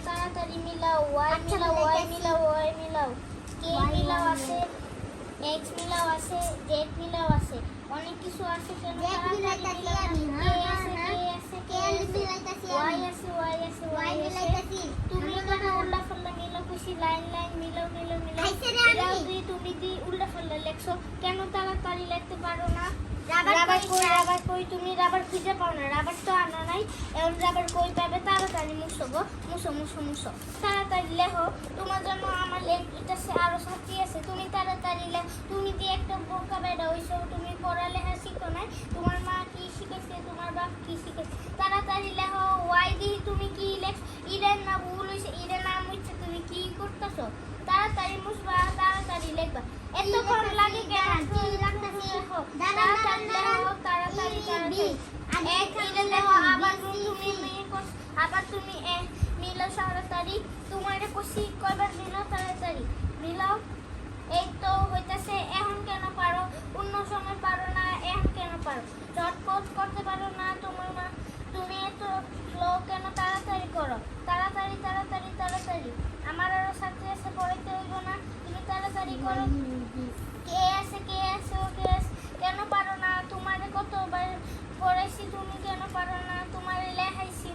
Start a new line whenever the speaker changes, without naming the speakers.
তাড়াতাড়ি মিলাও, ওয়াই মিলাও, ওয়াই মিলাও, ওয়াই মিলাও, কে মিলাও আছে, এক্স মিলাও আছে, জেড মিলাও আছে, অনেক কিছু আছে। কেন তাড়াতাড়ি মিলাও না? কে আছে, ওয়াই আছে, ওয়াই আছে, ওয়াই আছে। তুমি কেন উল্টা পাল্টা মিলাও? খুশি লাইন লাইন মিলাও, মিলাও, মিলাও। তুমি উল্টা পাল্টা লেখছো কেন? তাড়াতাড়ি লিখতে পারো না? রাবার কই, রাবার কই? তুমি রাবার খুঁজে পাও না, রাবার তো আনা নাই। এখন রাবার কই পাবে? তাড়াতাড়ি মুছো গো, মুছো, মুছো, মুছো, তাড়াতাড়ি লেখো। তোমার জন্য আমার এটা আরো সাথী আছে। তুমি তাড়াতাড়ি লেখ। তুমি কি একটা বোকা বেড়া হইছো? তুমি পড়ালেখা শিখো নাই? তোমার মা কি শিখেছে? তোমার বাপ কি শিখেছে? তাড়াতাড়ি লেখো। ওয়াই দি তুমি কি লেখ? ইরের না ভুল হইছে, ইরের নাম হইছে। তুমি কি করতেছো? তাড়াতাড়ি মুছবা, তাড়াতাড়ি লেখবা। এতক্ষণ লাগে কেন? লেখো তাড়াতাড়ি, লেখো তাড়াতাড়ি, তাড়াতাড়ি। এক ইরে লেখো। আবার তুমি আবার তুমি মিলাও তাড়াতাড়ি। তোমার কষি কয়বার মিলাও, তাড়াতাড়ি মিলাও। এই তো হইতাছে। এখন কেন পারো? অন্য সময় পারো না, এখন কেন পারো? চটপট করতে পারো না? তোমার মা তুমি এত স্লো কেন? তাড়াতাড়ি করো, তাড়াতাড়ি, তাড়াতাড়ি, তাড়াতাড়ি। আমার আরো ছাত্রী আছে, পড়াইতে হইব না? তুমি তাড়াতাড়ি করো। কে আছে, কে আছে, ও কে আছে? কেন পারো না? তোমারে কতবার পড়াইছি, তুমি কেন পারো না? তোমারে লেখাইছি